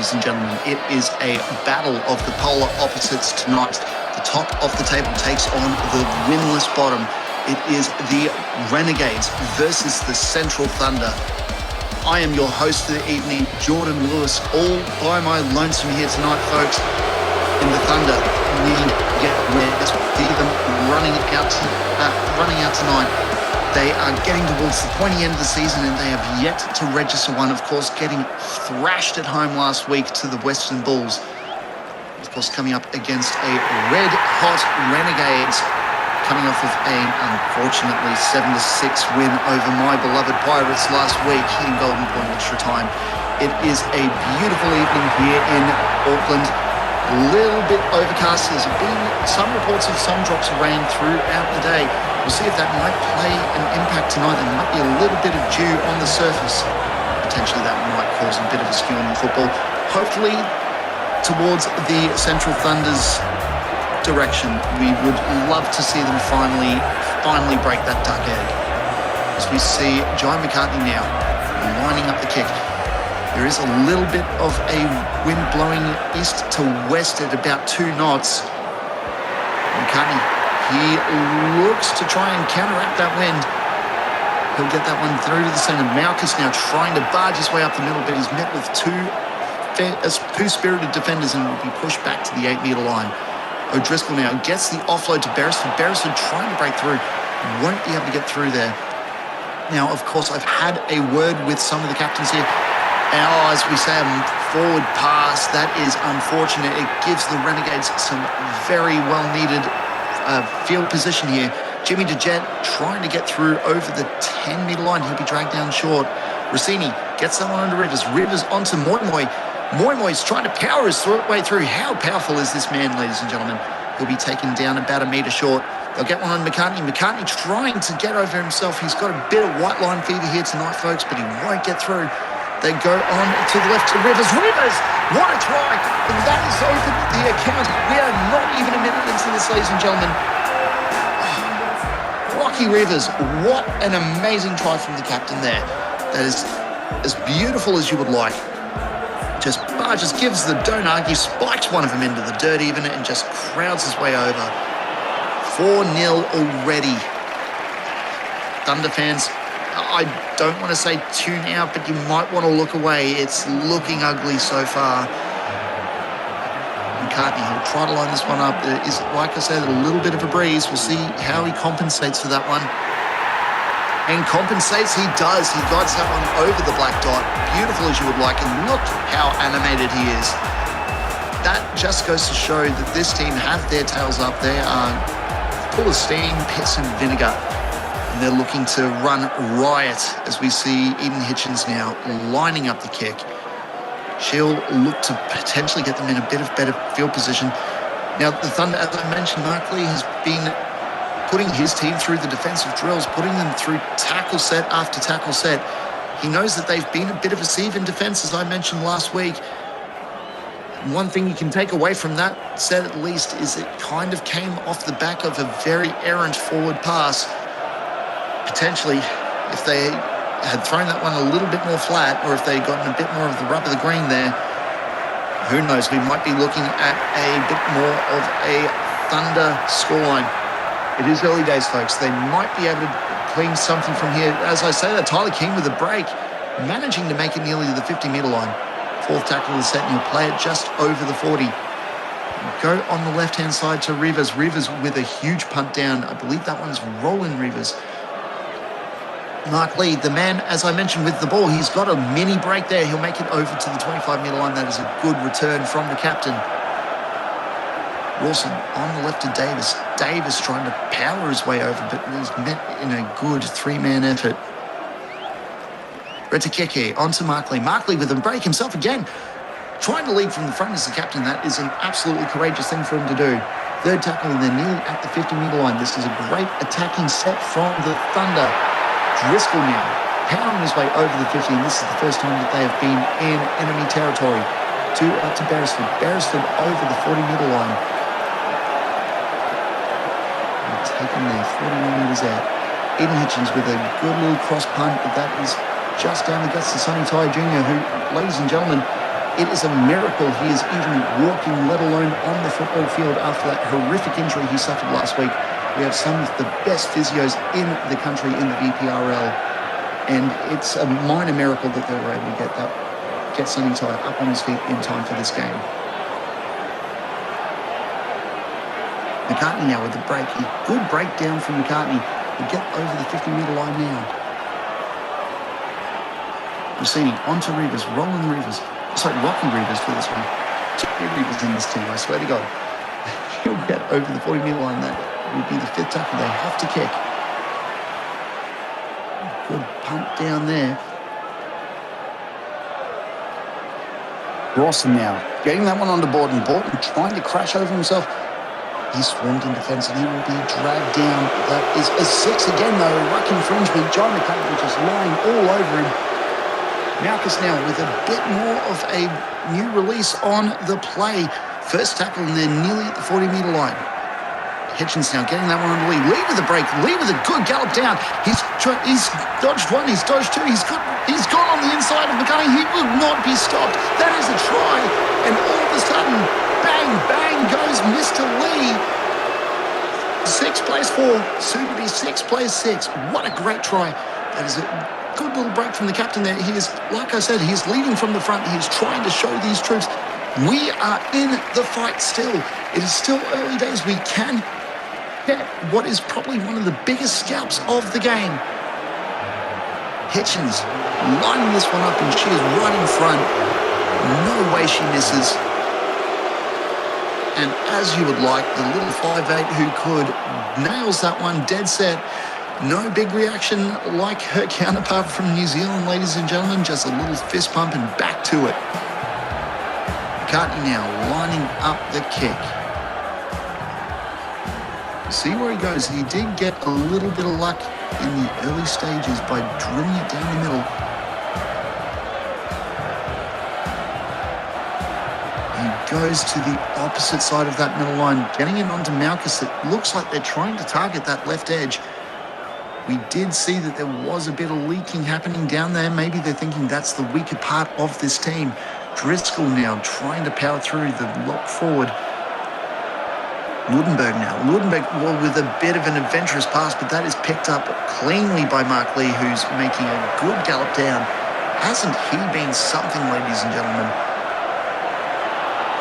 ladies and gentlemen. It is a battle of the polar opposites tonight. The top of the table takes on the winless bottom. It is the Renegades versus the Central Thunder. I am your host for the evening, Jordan Lewis, all by my lonesome here tonight, folks. In the Thunder, we get rest. See them running out tonight. They are getting towards the pointy end of the season and they have yet to register one. Of course, getting thrashed at home last week to the Western Bulls. Of course, coming up against a red-hot Renegades, coming off of an unfortunately 7-6 win over my beloved Pirates last week in Golden Point extra time. It is a beautiful evening here in Auckland. A little bit overcast. There's been some reports of some drops of rain throughout the day. We'll see if that might play an impact tonight. There might be a little bit of dew on the surface. Potentially that might cause a bit of a skew in the football. Hopefully towards the Central Thunder's direction. We would love to see them finally break that duck egg. As we see John McCartney now lining up the kick. There is a little bit of a wind blowing east to west at about 2 knots. McCartney, he looks to try and counteract that wind. He'll get that one through to the centre. Malkus now trying to barge his way up the middle, but he's met with two spirited defenders and will be pushed back to the 8-metre line. O'Driscoll now gets the offload to Beresford. Beresford trying to break through. Won't be able to get through there. Now, of course, I've had a word with some of the captains here. And as we say, a forward pass, that is unfortunate. It gives the Renegades some very well-needed field position here. Jimmy DeJet trying to get through over the 10-metre line. He'll be dragged down short. Rossini gets that one under Rivers. Rivers onto Moimoy. Moimoy's trying to power his way through. How powerful is this man, ladies and gentlemen? He'll be taken down about 1 metre short. They'll get one on McCartney. McCartney trying to get over himself. He's got a bit of white line fever here tonight, folks, but he won't get through. They go on to the left to Rivers. Rivers! What a try! And that is open the account. We are not even a minute into this, ladies and gentlemen. Rocky Rivers, what an amazing try from the captain there. That is as beautiful as you would like. Just gives the don't argue, spikes one of them into the dirt even, and just crowds his way over. 4-0 already. Thunder fans, I don't want to say tune out, but you might want to look away. It's looking ugly so far. McCartney, he'll try to line this one up. There is, like I said, a little bit of a breeze. We'll see how he compensates for that one. And compensates, he does. He guides that one over the black dot. Beautiful as you would like. And look how animated he is. That just goes to show that this team have their tails up. They are full of steam, piss and vinegar. And they're looking to run riot as we see Eden Hitchens now lining up the kick. She'll look to potentially get them in a bit of better field position. Now, the Thunder, as I mentioned, Markley has been putting his team through the defensive drills, putting them through tackle set after tackle set. He knows that they've been a bit of a sieve in defense, as I mentioned last week. One thing you can take away from that set, at least, is it kind of came off the back of a very errant forward pass. Potentially, if they had thrown that one a little bit more flat, or if they had gotten a bit more of the rub of the green there, who knows, we might be looking at a bit more of a Thunder scoreline. It is early days, folks. They might be able to clean something from here. As I say that, Tyler King with a break, managing to make it nearly to the 50-metre line. 4th tackle of the set, and he'll play it just over the 40. Go on the left-hand side to Rivers. Rivers with a huge punt down. I believe that one's Roland Rivers. Mark Lee, the man, as I mentioned, with the ball, he's got a mini break there. He'll make it over to the 25-metre line. That is a good return from the captain. Wilson on the left to Davis. Davis trying to power his way over, but was met in a good 3-man effort. Retakeke onto Markley. Markley with a break himself again. Trying to lead from the front as the captain. That is an absolutely courageous thing for him to do. 3rd tackle, and they're nearly at the 50-metre line. This is a great attacking set from the Thunder. Driscoll now powering his way over the 50, and this is the first time that they have been in enemy territory. Up to Beresford. Beresford over the 40-metre line. Taking their 41 metres out. Eden Hitchens with a good little cross punt, but that is just down the guts to Sonny Ty Jr., who, ladies and gentlemen, It is a miracle he is even walking, let alone on the football field after that horrific injury he suffered last week. We have some of the best physios in the country in the VPRL, and it's a minor miracle that they were able to get Sonny Ty up on his feet in time for this game. McCartney now with the break. Good breakdown from McCartney. We'll get over the 50-metre line now. Rossini onto Rivers, Rocky Rivers for this one. Two Rivers in this team, I swear to God. He'll get over the 40-metre line. That would be the fifth tackle they have to kick. Good punt down there. Rawson now getting that one onto Borton. Borton trying to crash over himself. He's swarmed in defence and he will be dragged down. That is a 6 again though. Ruck infringement. John McCartney just lying all over him. Malchus now with a bit more of a new release on the play. First tackle and they're nearly at the 40-metre line. Hitchens now getting that one on the lead. Lee with a break. Lee with a good gallop down. He's dodged one. He's dodged two. He's gone on the inside of McCartney. He will not be stopped. That is a try. And all of a sudden, bang, bang goes Mr. Lee. 6 plays 4. Soon to be 6 plays 6. What a great try. That is a good little break from the captain there. He is, like I said, he is leading from the front. He is trying to show these troops we are in the fight still. It is still early days. We can get what is probably one of the biggest scalps of the game. Hitchens lining this one up and she is right in front. No way she misses. And as you would like, the little 5'8" who could nails that one dead set. No big reaction like her counterpart from New Zealand, ladies and gentlemen. Just a little fist pump and back to it. McCartney now lining up the kick. See where he goes. He did get a little bit of luck in the early stages by drilling it down the middle. He goes to the opposite side of that middle line, getting it onto Malchus. It looks like they're trying to target that left edge. We did see that there was a bit of leaking happening down there. Maybe they're thinking that's the weaker part of this team. Driscoll now trying to power through the lock forward. Ludenberg now. Ludenberg with a bit of an adventurous pass, but that is picked up cleanly by Mark Lee, who's making a good gallop down. Hasn't he been something, ladies and gentlemen?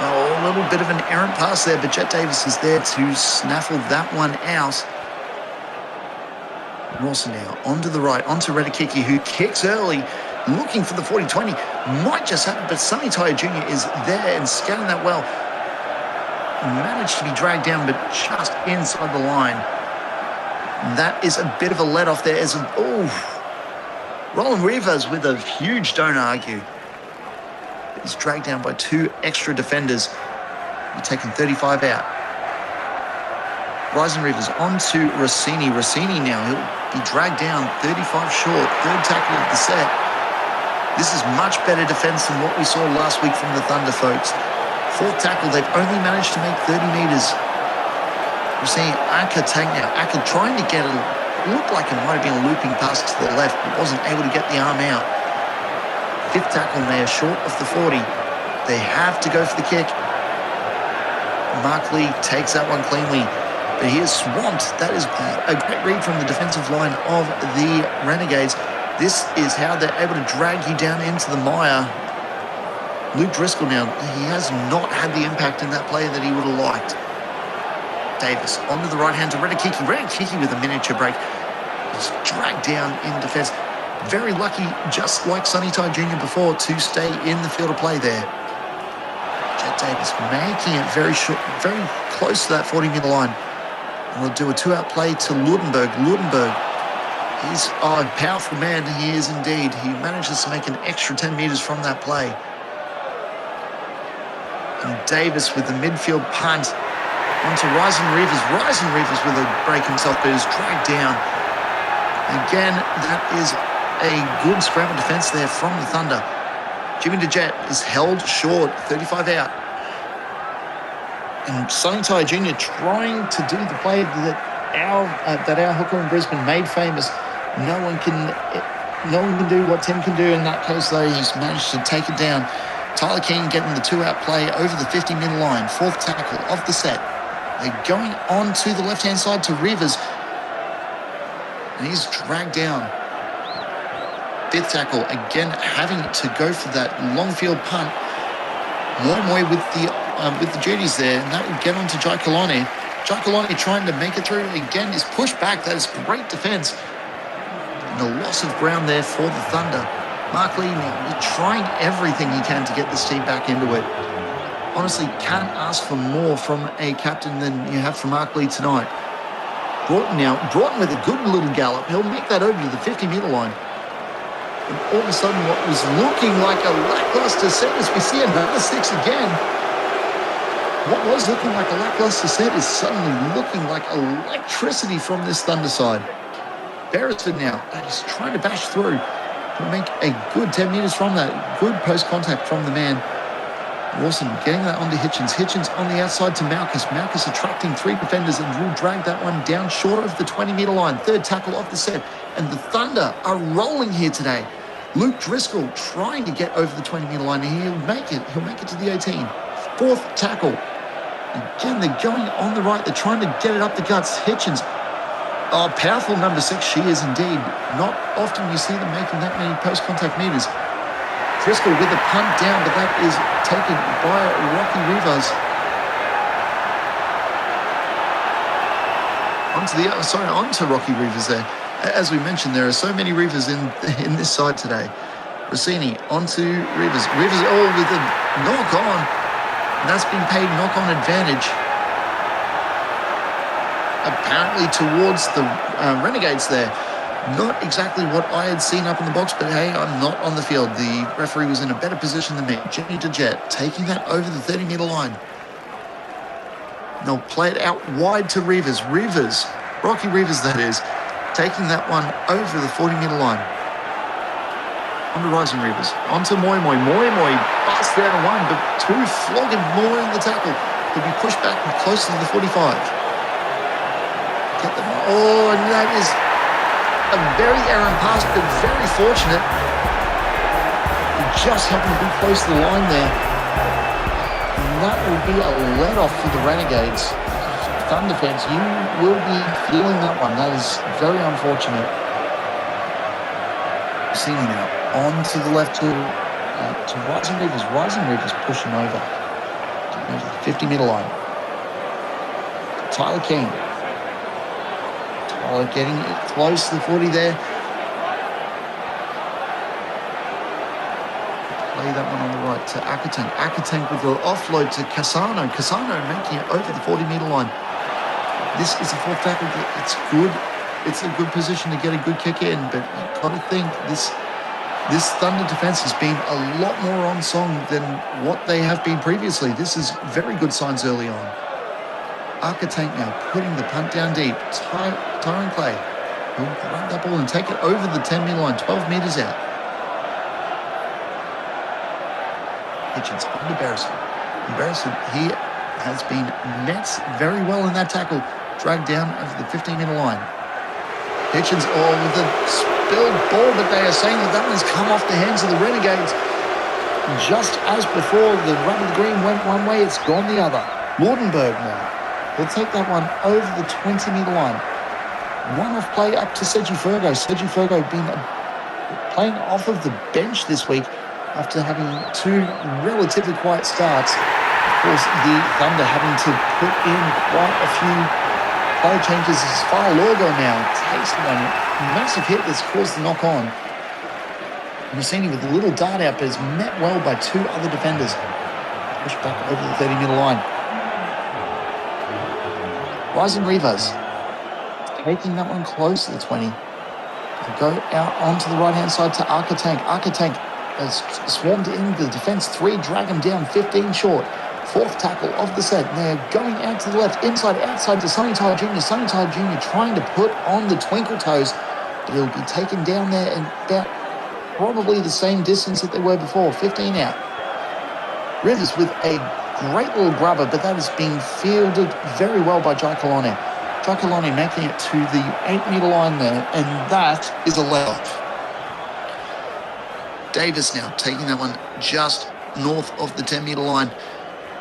Oh, a little bit of an errant pass there, but Jet Davis is there to snaffle that one out. Rawson now onto the right, onto Redikiki, who kicks early, looking for the 40-20. Might just happen, but Sonny Ty Jr. is there and scanning that well. Managed to be dragged down, but just inside the line. That is a bit of a let-off there. Roland Rivas with a huge don't argue. He's dragged down by 2 extra defenders. We're taking 35 out. Ryzen Rivers onto Rossini. Rossini now, he'll be dragged down 35 short. Third tackle of the set. This is much better defense than what we saw last week from the Thunder, folks. Fourth tackle, they've only managed to make 30 metres. We're seeing Aka take now. Aka trying to get it. Looked like it might have been a looping pass to the left, but wasn't able to get the arm out. Fifth tackle there, short of the 40. They have to go for the kick. Mark Lee takes that one cleanly, but he is swamped. That is a great read from the defensive line of the Renegades. This is how they're able to drag you down into the mire. Luke Driscoll now, he has not had the impact in that play that he would have liked. Davis onto the right hand to Redikiki. Redikiki with a miniature break. He's dragged down in defence. Very lucky, just like Sonny Ty Jr. before, to stay in the field of play there. Jet Davis making it very short, very close to that 40-metre line. And we'll do a 2-out play to Ludenberg. Ludenberg, he's a powerful man. He is indeed. He manages to make an extra 10 metres from that play. And Davis with the midfield punt onto Ryzen Rivers. Ryzen Rivers with a break himself, but is dragged down. Again, that is a good scramble defence there from the Thunder. Jimmy DeJet is held short, 35 out. And Sonny Ty Jr. trying to do the play that our hooker in Brisbane made famous. No one can do what Tim can do in that case, though. He's managed to take it down. Tyler Keane getting the 2-out play over the 50-metre line. 4th tackle of the set. They're going on to the left-hand side to Rivers. And he's dragged down. 5th tackle, again having to go for that long field punt. Moy with the duties there, and that will get on to Jai Kalani. Jai Kalani trying to make it through. Again, is pushed back. That is great defence. And the loss of ground there for the Thunder. Mark Lee now trying everything he can to get this team back into it. Honestly, can't ask for more from a captain than you have from Mark Lee tonight. Broughton with a good little gallop. He'll make that over to the 50-metre line. And all of a sudden, what was looking like a lackluster set as we see another 6 again. What was looking like a lackluster set is suddenly looking like electricity from this Thunder side. Beresford now is trying to bash through. Make a good 10 metres from that. Good post-contact from the man. Rawson getting that onto Hitchens. Hitchens on the outside to Malchus. Malchus attracting 3 defenders and will drag that one down short of the 20-metre line. 3rd tackle of the set. And the Thunder are rolling here today. Luke Driscoll trying to get over the 20-metre line. And he'll make it. He'll make it to the 18. 4th tackle. Again, they're going on the right. They're trying to get it up the guts. Hitchens. Oh, powerful number 6 she is indeed. Not often you see them making that many post-contact meters. Driscoll with the punt down, but that is taken by Rocky Rivas. Onto Rocky Rivas there. As we mentioned, there are so many Rivas in this side today. Rossini onto Rivas. Rivas with a knock on. And that's been paid knock-on advantage. Apparently towards the Renegades there. Not exactly what I had seen up in the box, but hey, I'm not on the field. The referee was in a better position than me. Jimmy DeJet taking that over the 30-metre line. They'll play it out wide to Rivers. Rocky Rivers that is, taking that one over the 40-metre line. On to Rising Rivers. Onto Moy. Moy busts down a 1, but 2 flogging more in the tackle. He'll be pushed back close to the 45. Get them. Oh, and that is a very errant pass, but very fortunate. He just happened to be close to the line there. And that will be a let-off for the Renegades. Thunder fans, you will be feeling that one. That is very unfortunate. Seeing now on to the left to Rising Rivers. Rising Rivers pushing over to the 50-metre line. Tyler Keane. Getting it close to the 40 there. Play that one on the right to Akatank. Akatank with the offload to Casano. Casano making it over the 40-metre line. This is a 4th tackle. It's good. It's a good position to get a good kick in, but you've got to think this Thunder defence has been a lot more on song than what they have been previously. This is very good signs early on. Arkatank now putting the punt down deep. Tyron Clay will grab that ball and take it over the 10-metre line, 12 metres out. Hitchens on to Beresford. Beresford, he has been met very well in that tackle. Dragged down over the 15-metre line. Hitchens with a spilled ball, but they are saying that one's come off the hands of the Renegades. Just as before, the run of the green went one way, it's gone the other. Laudenberg now. We'll take that one over the 20-metre line. One-off play up to Sergi Fergo. Sergi Fergo been playing off of the bench this week after having 2 relatively quiet starts. Of course, the Thunder having to put in quite a few play changes as far Lorgo now takes a massive hit that's caused the knock-on. Rossini with a little dart out, but is met well by 2 other defenders. Pushed back over the 30-metre line. Rising Rivas taking that one close to the 20. They'll go out onto the right-hand side to Arkatank. Arkatank has swarmed in the defence. 3 drag him down, 15 short. 4th tackle of the set. And they're going out to the left, inside, outside to Sonny Tyler Jr. Sonny Tyler Jr. trying to put on the twinkle toes, but he'll be taken down there in about probably the same distance that they were before, 15 out. Rivers with a great little grubber, but that has been fielded very well by Jai Kalani. Jai Kalani making it to the 8-metre line there, and that is a let-off. Davis now taking that one just north of the 10-metre line.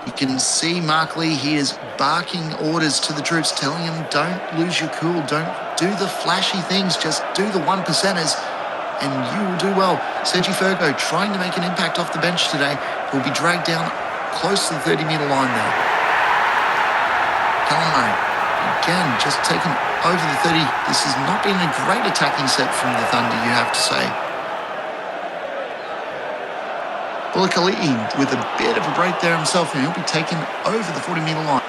You can see Mark Lee, he is barking orders to the troops, telling them, don't lose your cool, don't do the flashy things, just do the 1%ers, and you will do well. Sergi Fergo trying to make an impact off the bench today. Will be dragged down close to the 30-metre line there. Calamari, again, just taken over the 30. This has not been a great attacking set from the Thunder, you have to say. Bulakali'i with a bit of a break there himself, and he'll be taken over the 40-metre line.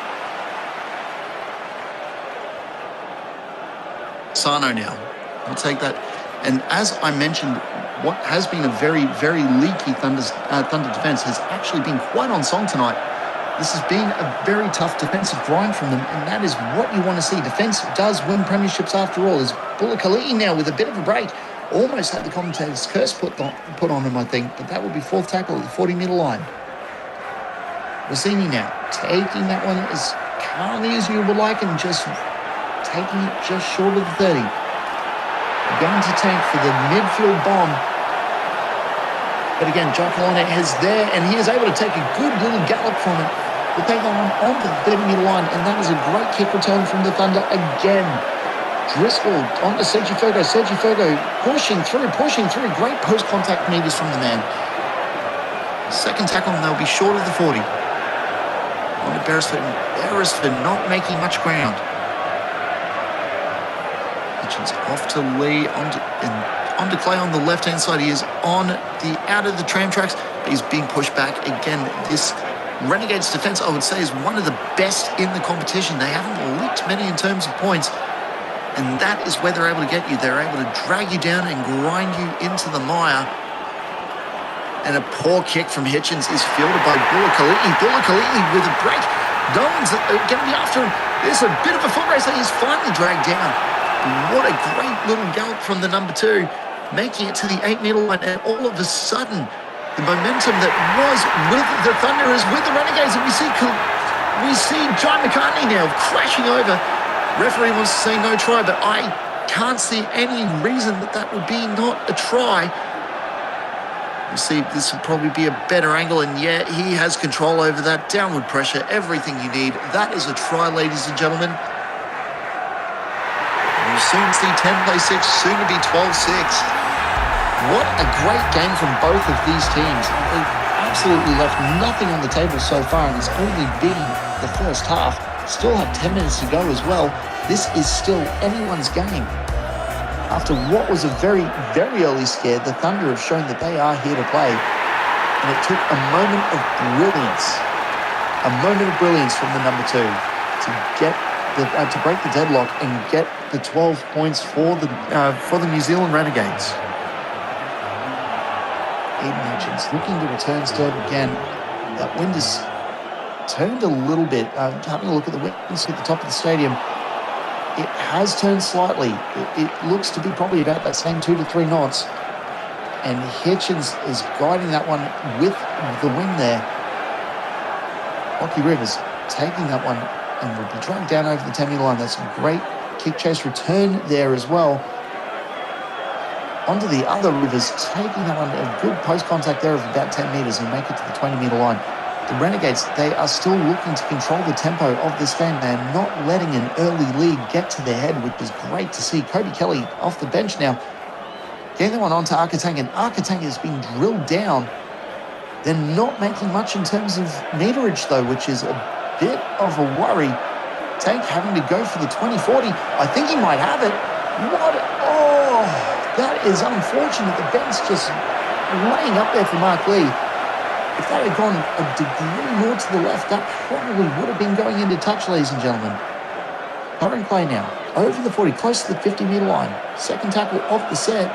Sano now, we'll take that. And as I mentioned, what has been a very, very leaky Thunder defence has actually been quite on song tonight. This has been a very tough defensive grind from them, and that is what you want to see. Defence does win premierships after all. As Bulakali'i now with a bit of a break. Almost had the commentator's curse put on him, I think, but that will be fourth tackle at the 40-metre line. Rossini now taking that one as calmly as you would like and just taking it just short of the 30. Going to tank for the midfield bomb. But again, Giacolone is there, and he is able to take a good little gallop from it. We'll take that one onto the 30-metre line, and that is a great kick return from the Thunder again. Driscoll onto Sergi Fergo. Sergi Fergo pushing through. Great post-contact meters from the man. Second tackle, and they'll be short of the 40. Onto Beresford. Beresford not making much ground. Hitchens off to Lee. Onto Clay on the left-hand side. He is on the out of the tram tracks, but he's being pushed back. Again, this Renegades defense, I would say, is one of the best in the competition. They haven't leaked many in terms of points. And that is where they're able to get you. They're able to drag you down and grind you into the mire. And a poor kick from Hitchens is fielded by Bulakali'i. Bulakali'i with a break. No one's going to be after him. There's a bit of a foot race. He's finally dragged down. What a great little gallop from the number 2, making it to the 8-metre line. And all of a sudden, the momentum that was with the Thunder is with the Renegades. And we see John McCartney now crashing over. Referee wants to say no try, but I can't see any reason that would be not a try. We'll see, this will probably be a better angle, and yeah, he has control over that downward pressure, everything you need. That is a try, ladies and gentlemen. We'll soon see 10 play 6, soon to be 12-6. What a great game from both of these teams. They've absolutely left nothing on the table so far, and it's only been the first half. Still have 10 minutes to go as well. This is still anyone's game. After what was a very, very early scare, the Thunder have shown that they are here to play. And it took a moment of brilliance from the number 2 to break the deadlock and get the 12 points for the New Zealand Renegades. Aiden Hitchens looking to return serve again. That wind is turned a little bit. Having a look at the winds at the top of the stadium, it has turned slightly. It looks to be probably about that same 2 to 3 knots. And Hitchens is guiding that one with the wind there. Lockie Rivers taking that one and will be dragged down over the 10-metre line. That's a great kick chase return there as well. Onto the other Rivers, taking that one, a good post-contact there of about 10 metres and make it to the 20-metre line. The Renegades, they are still looking to control the tempo of this game. They're not letting an early lead get to their head, which is great to see. Kobe Kelly off the bench now. Getting that one onto Arkatank, and Arkatank has been drilled down. They're not making much in terms of meterage, though, which is a bit of a worry. Tank having to go for the 20-40. I think he might have it. That is unfortunate. The bench just laying up there for Mark Lee. If that had gone a degree more to the left, that probably would have been going into touch, ladies and gentlemen. Current play now, over the 40, close to the 50-metre line. Second tackle off the set.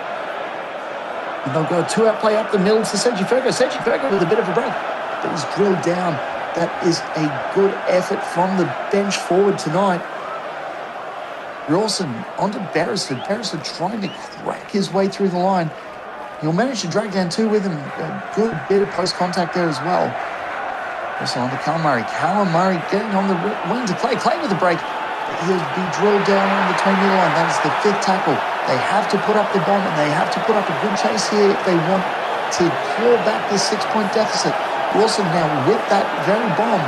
And they'll go a 2-out play up the middle to Sergi Fergo. Sergi Fergo with a bit of a break, but he's drilled down. That is a good effort from the bench forward tonight. Rawson onto Beresford. Beresford trying to crack his way through the line. He'll manage to drag down 2 with him. A good bit of post-contact there as well. Also onto Calamari. Calamari getting on the wing to Clay. Clay with a break. He'll be drilled down on the 20-metre line. That is the 5th tackle. They have to put up the bomb, and they have to put up a good chase here if they want to claw back this 6-point deficit. Wilson now with that very bomb.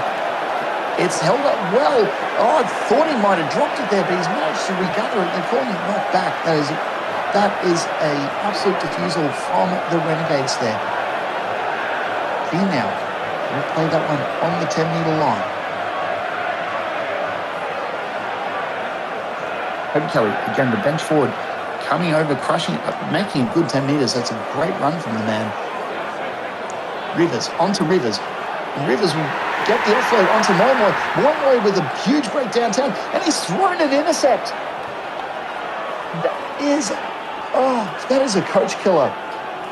It's held up well. Oh, I thought he might have dropped it there, but he's managed to regather it. They're calling it knocked back. That is a absolute defusal from the Renegades there. Clean now. We'll play that one on the 10-metre line. Cody Kelly, again, the bench forward, coming over, crushing, making a good 10 metres. That's a great run from the man. Rivers, onto Rivers. And Rivers will get the offload onto Moimoy. Moimoy with a huge break downtown, and he's thrown an intercept. That is a coach killer.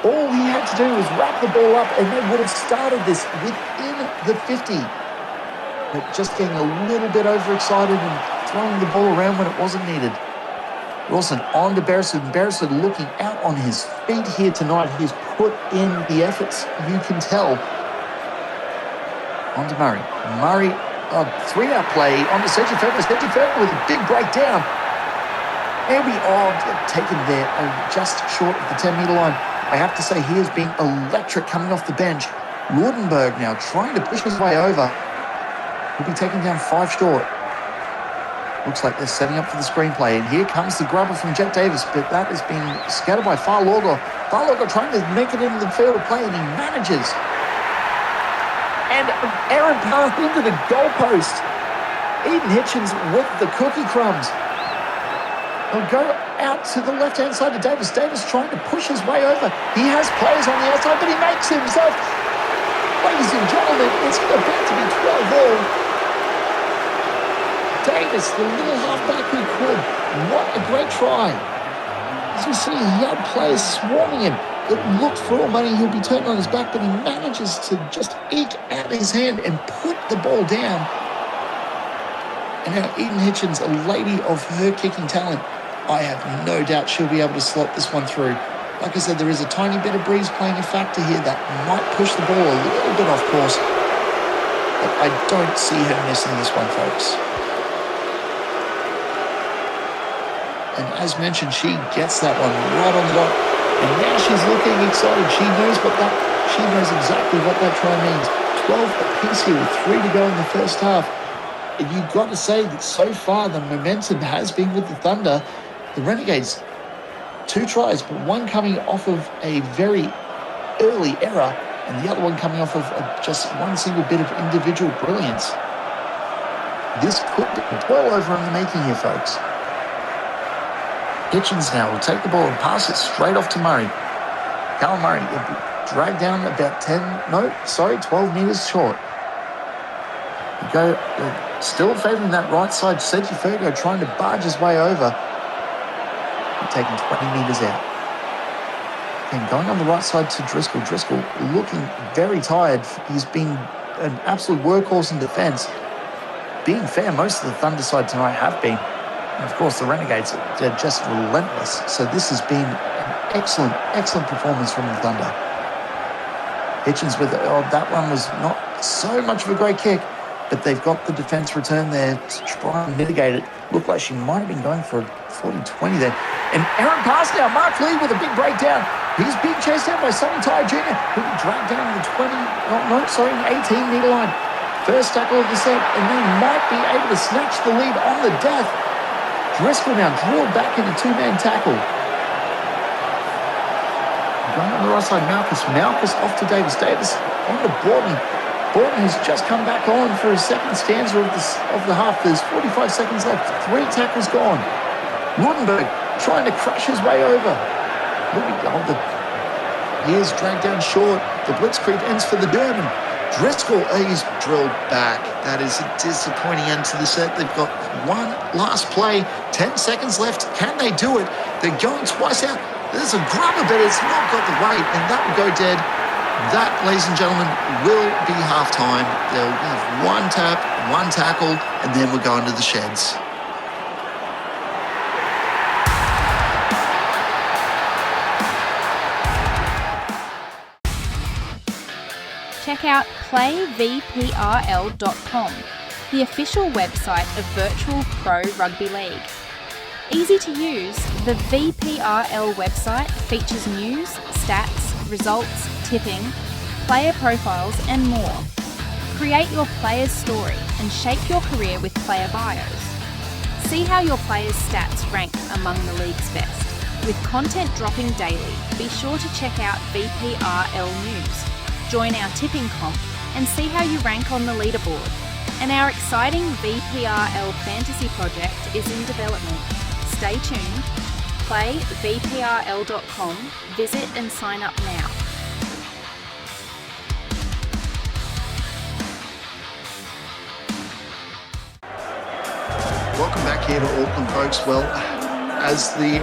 All he had to do was wrap the ball up, and they would have started this within the 50. But just getting a little bit overexcited and throwing the ball around when it wasn't needed. Wilson on to Beresford. Beresford looking out on his feet here tonight. He's put in the efforts, you can tell. On to Murray. Murray, a 3-out play on to Sergi Ferber. Sergi Ferber with a big breakdown. And we are taken there just short of the 10-metre line. I have to say, he has been electric coming off the bench. Rudenberg now trying to push his way over. He'll be taken down 5 short. Looks like they're setting up for the screenplay. And here comes the grubber from Jet Davis, but that has been scattered by Farlogor. Farlogor trying to make it into the field of play, and he manages. And Aaron Parr into the goalpost. Eden Hitchens with the cookie crumbs. He'll go out to the left-hand side to Davis. Davis trying to push his way over. He has players on the outside, but he makes himself. Ladies and gentlemen, it's about to be 12-all. Davis, the little halfback who could. What a great try. As we see, he had players swarming him. It looked for all money he'll be turned on his back, but he manages to just eke out his hand and put the ball down. And now Eden Hitchens, a lady of her kicking talent, I have no doubt she'll be able to slot this one through. Like I said, there is a tiny bit of breeze playing a factor here that might push the ball a little bit off course. But I don't see her missing this one, folks. And as mentioned, she gets that one right on the dot. And now she's looking excited. She knows exactly what that try means. 12 apiece here with 3 to go in the first half. And you've got to say that so far the momentum has been with the Thunder. The Renegades, 2 tries, but one coming off of a very early error, and the other one coming off of just one single bit of individual brilliance. This could be a boil-over in the making here, folks. Hitchens now will take the ball and pass it straight off to Murray. Callum Murray will be dragged down about 12 metres short. Still favouring that right side. Sergi Fergo trying to barge his way over. Taking 20 metres out. And going on the right side to Driscoll. Driscoll looking very tired. He's been an absolute workhorse in defence. Being fair, most of the Thunder side tonight have been. And of course, the Renegades are just relentless. So this has been an excellent performance from the Thunder. Hitchens with that one was not so much of a great kick, but they've got the defence return there to try and mitigate it. Looked like she might have been going for a 40-20 there. And Aaron pass now, Mark Lee with a big breakdown. He's being chased down by Sonny Ty Jr., who will drag down the 18-metre line. First tackle of the set, and they might be able to snatch the lead on the death. Driscoll now drilled back in a 2-man tackle. Going on the right side, Malchus off to Davis. Davis on to Borden. Borden has just come back on for his second stanza of the half. There's 45 seconds left. 3 tackles gone. Rudenberg trying to crush his way over. He is dragged down short. The blitzkrieg ends for the German. Driscoll, he's drilled back. That is a disappointing end to the set. They've got one last play. 10 seconds left. Can they do it? They're going twice out. There's a grubber, but it's not got the weight, and that will go dead. That, ladies and gentlemen, will be halftime. They'll have one tap, one tackle, and then we're going to the sheds. Check out playvprl.com, the official website of Virtual Pro Rugby League. Easy to use, the VPRL website features news, stats, results, tipping, player profiles, and more. Create your player's story and shape your career with player bios. See how your players' stats rank among the league's best. With content dropping daily, be sure to check out VPRL News. Join our tipping comp and see how you rank on the leaderboard. And our exciting VPRL fantasy project is in development. Stay tuned. Play VPRL.com, visit and sign up now. Welcome back here to Auckland, folks. Well, as the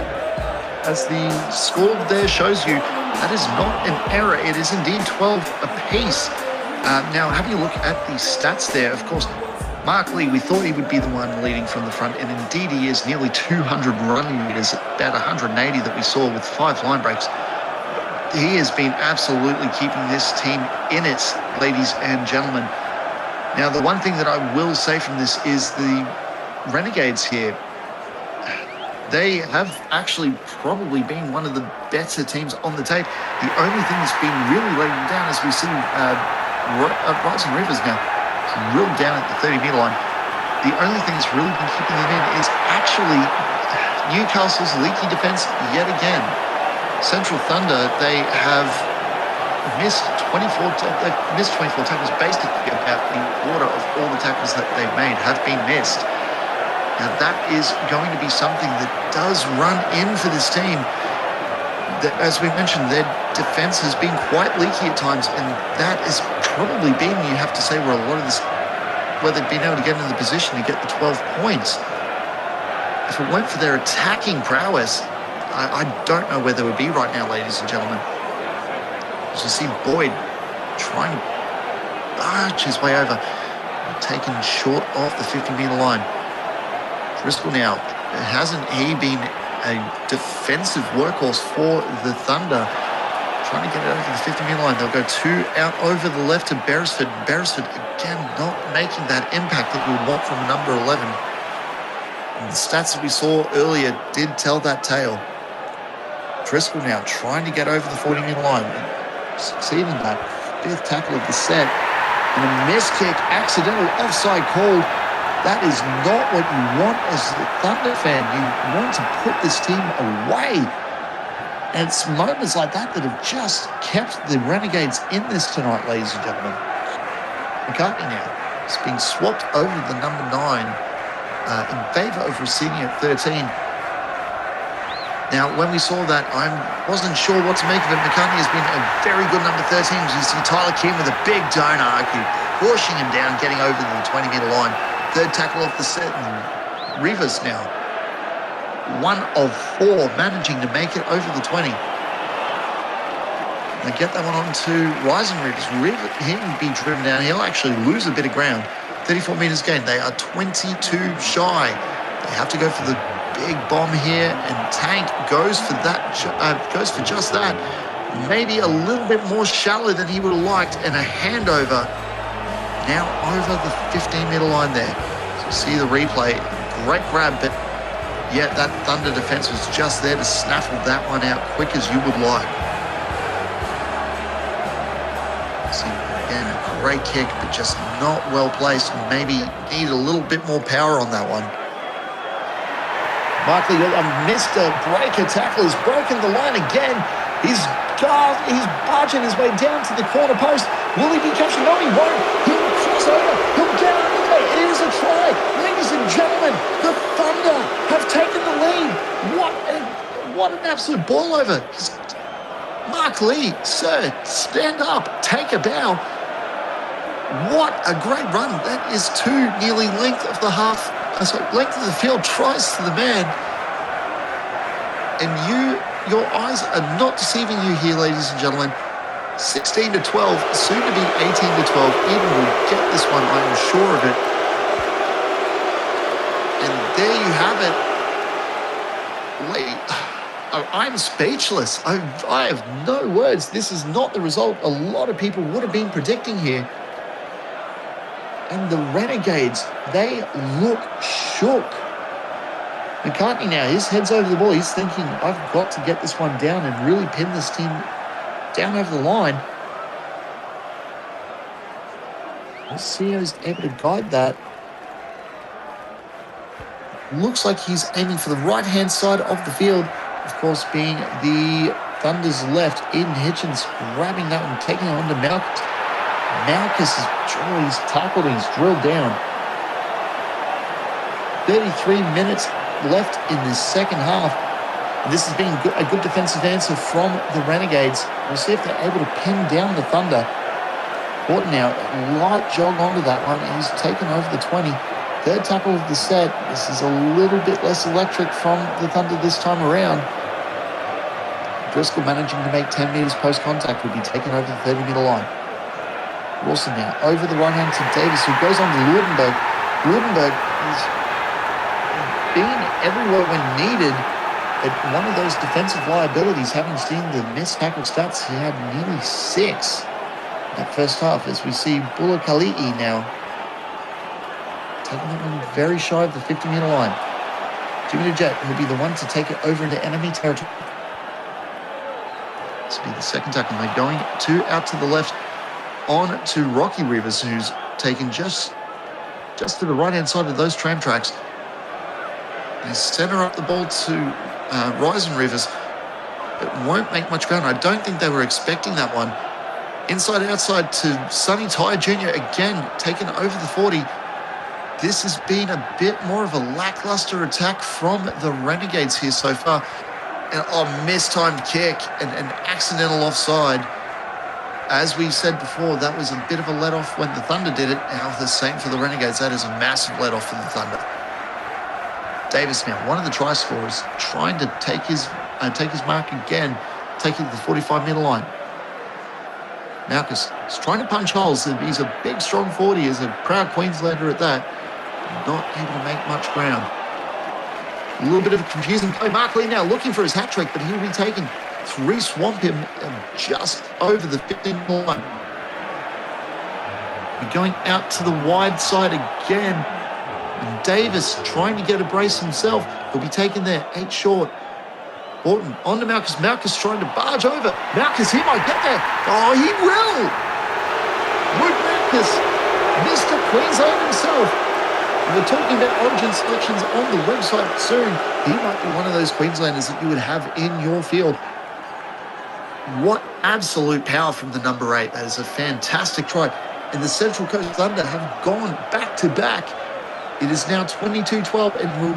score there shows you, that is not an error. It is indeed 12 apiece. Now, having a look at the stats there, of course, Mark Lee, we thought he would be the one leading from the front, and indeed he is. Nearly 200 running meters, about 180 that we saw with 5 line breaks. He has been absolutely keeping this team in it, ladies and gentlemen. Now, the one thing that I will say from this is the Renegades here, they have actually probably been one of the better teams on the tape. The only thing that's been really letting them down, as we see Rising Rivers now drilled down at the 30-metre line, the only thing that's really been keeping them in is actually Newcastle's leaky defence yet again. Central Thunder, they have missed 24 tackles. Basically about the order of all the tackles that they've made have been missed. Now that is going to be something that does run in for this team. That, as we mentioned, their defence has been quite leaky at times, and that has probably been, you have to say, where a lot of this, where they've been able to get into the position to get the 12 points. If it weren't for their attacking prowess, I don't know where they would be right now, ladies and gentlemen. As you see Boyd trying to arch his way over, taken short off the 50-metre line. Driscoll now, hasn't he been a defensive workhorse for the Thunder? Trying to get it over the 50-metre line. They'll go 2 out over the left to Beresford. Beresford, again, not making that impact that we would want from a number 11. And the stats that we saw earlier did tell that tale. Driscoll now trying to get over the 40-metre line. Succeeding that 5th tackle of the set. And a miss kick, accidental offside called. That is not what you want as a Thunder fan. You want to put this team away. And it's moments like that that have just kept the Renegades in this tonight, ladies and gentlemen. McCartney now is being swapped over to the number 9 in favour of Rossini at 13. Now, when we saw that, I wasn't sure what to make of it. McCartney has been a very good number 13. You see Tyler Keane with a big donor, pushing him down, getting over the 20-metre line. 3rd tackle off the set, and Rivers now 1 of 4 managing to make it over the 20. They get that one on to Rising Rivers. He'll be driven down. He'll actually lose a bit of ground. 34 metres gained. They are 22 shy. They have to go for the big bomb here, and Tank goes for that. Goes for just that. Maybe a little bit more shallow than he would have liked, and a handover. Now over the 15-metre line there. So see the replay. Great grab, but yet that Thunder defence was just there to snaffle that one out quick as you would like. See, again, a great kick, but just not well placed. Maybe need a little bit more power on that one. Markley, missed a breaker tackle, has broken the line again. He's barging his way down to the corner post. Will he be captured? No, he won't. He'll cross over. He'll get out of the way. It is a try. Ladies and gentlemen, the Thunder have taken the lead. What an absolute ball over. Mark Lee, sir, stand up. Take a bow. What a great run. That is 2 nearly length of the field tries to the man. And your eyes are not deceiving you here, ladies and gentlemen. 16 to 12, soon to be 18 to 12. Eden will get this one, I am sure of it. And there you have it. I'm speechless. I have no words. This is not the result a lot of people would have been predicting here. And the Renegades, they look shook. McCartney now, his head's over the ball. He's thinking, I've got to get this one down and really pin this team down over the line. Let's see how he's able to guide that. Looks like he's aiming for the right-hand side of the field, of course, being the Thunder's left. Eden Hitchens grabbing that and taking it on to Malchus. Malchus is he's tackled and he's drilled down. 33 minutes left in the second half. This has been a good defensive answer from the Renegades. We'll see if they're able to pin down the Thunder. Horton now, light jog onto that one. He's taken over the 20. Third tackle of the set. This is a little bit less electric from the Thunder this time around. Driscoll managing to make 10 metres post-contact will be taken over the 30-metre line. Wilson now over the right hand to Davis, who goes on to Ludenberg. Ludenberg has been everywhere when needed, but one of those defensive liabilities, having seen the missed tackle stats, he had nearly 6 that first half, as we see Bula Kali'i now taking that one very shy of the 50-metre line. Jimmy Jet will be the one to take it over into enemy territory. This will be the second tackle. They're going out to the left on to Rocky Rivers, who's taken just to the right-hand side of those tram tracks. They center up the ball to Ryzen Rivers. It won't make much ground. I don't think they were expecting that one. Inside outside to Sonny Ty Jr. again, taken over the 40. This has been a bit more of a lackluster attack from the Renegades here so far. And mistimed kick and an accidental offside. As we said before, that was a bit of a let-off when the Thunder did it. Now the same for the Renegades. That is a massive let-off for the Thunder. Davis now, one of the try scorers, trying to take his mark again, taking the 45-metre line. Malchus is trying to punch holes. He's a big, strong 40. He's a proud Queenslander at that. Not able to make much ground. A little bit of a confusing play. Mark Lee now looking for his hat trick, but he'll be taken. Swamp him just over the 15 line. We're going out to the wide side again. And Davis trying to get a brace himself. He'll be taken there, 8 short. Horton on to Malchus. Malchus trying to barge over. Malchus, he might get there. Oh, he will. Luke Malchus, Mr. Queensland himself. We're talking about origin selections on the website soon. He might be one of those Queenslanders that you would have in your field. What absolute power from the number 8. That is a fantastic try. And the Central Coast Thunder have gone back-to-back. It is now 22-12 and will,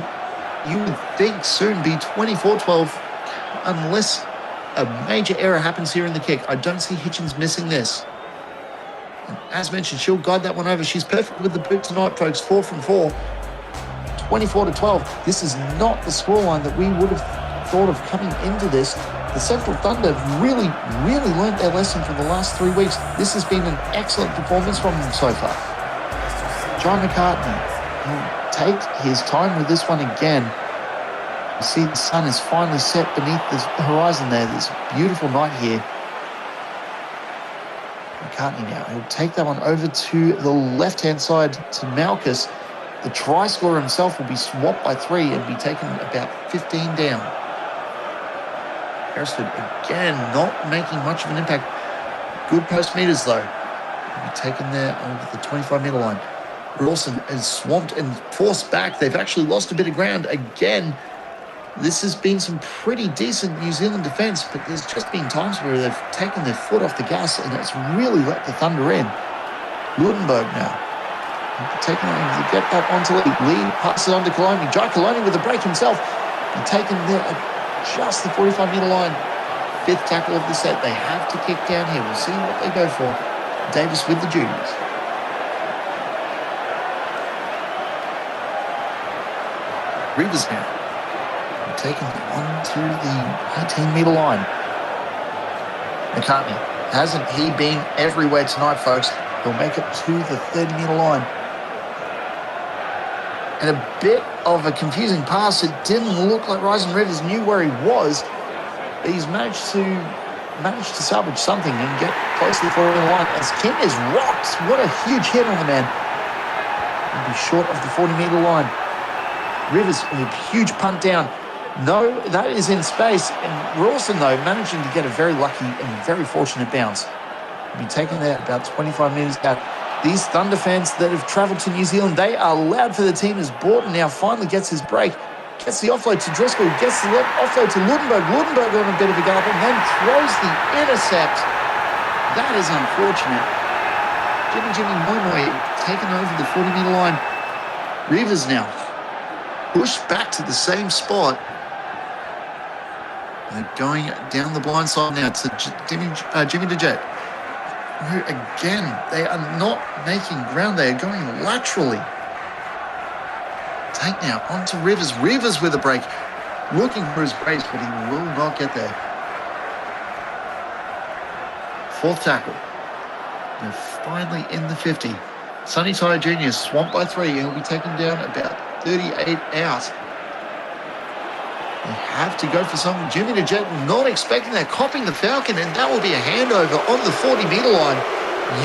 you would think, soon be 24-12 unless a major error happens here in the kick. I don't see Hitchens missing this. And as mentioned, she'll guide that one over. She's perfect with the boot tonight, folks. 4 from 4. 24-12. This is not the scoreline that we would have thought of coming into this. The Central Thunder have really learned their lesson from the last 3 weeks. This has been an excellent performance from them so far. John McCartney will take his time with this one again. You see the sun is finally set beneath the horizon there. This beautiful night here. McCartney now, he'll take that one over to the left-hand side to Malchus. The try scorer himself will be swapped by 3 and be taken about 15 down. Beresford again not making much of an impact. Good post meters though. Will be taken there over the 25-metre line. Rawson is swamped and forced back. They've actually lost a bit of ground again. This has been some pretty decent New Zealand defence, but there's just been times where they've taken their foot off the gas and it's really let the Thunder in. Ludenberg now. Taking to get that onto Lee. Passes on to Coloni. Jai Coloni with the break himself. And taken there at just the 45-metre line. 5th tackle of the set. They have to kick down here. We'll see what they go for. Davis with the juniors. Rivers now. Taken onto the 18-metre line. McCartney, hasn't he been everywhere tonight, folks? He'll make it to the 30-metre line. And a bit of a confusing pass. It didn't look like Ryzen Rivers knew where he was. But he's managed to salvage something and get close to the 40-metre line. As Kim is rocked. What a huge hit on the man. He'll be short of the 40-metre line. Rivers with a huge punt down. No, that is in space. And Rawson, though, managing to get a very lucky and very fortunate bounce. He'll be taken there about 25 metres out. These Thunder fans that have travelled to New Zealand, they are loud for the team as Borton now finally gets his break. Gets the offload to Driscoll, gets the offload to Ludenberg. Ludenberg on a bit of a gallop and then throws the intercept. That is unfortunate. Jimmy Moimoy taken over the 40-metre line. Rivers now pushed back to the same spot. They're going down the blind side now to Jimmy DeJet, who again, they are not making ground. They are going laterally. Take now onto Rivers. Rivers with a break. Looking for his brace, but he will not get there. Fourth tackle. They're finally in the 50. Sonny Tyler Jr. swamped by 3. He'll be taken down about 38 out. They have to go for something. Jimmy DeJet not expecting that, copying the Falcon, and that will be a handover on the 40-metre line.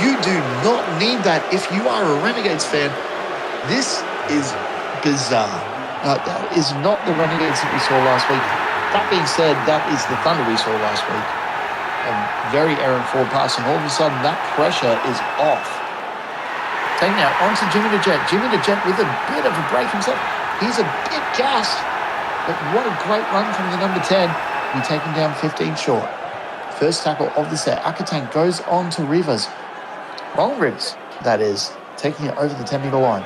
You do not need that if you are a Renegades fan. This is bizarre. That is not the Renegades that we saw last week. That being said, that is the Thunder we saw last week. A very errant forward pass, and all of a sudden that pressure is off. Taking out onto Jimmy DeJet. Jimmy DeJet with a bit of a break himself. He's a bit gassed, but what a great run from the number 10. We're taken down 15 short. First tackle of the set. Akatang goes on to Rivers. Ron Rivers, that is, taking it over the 10-metre line.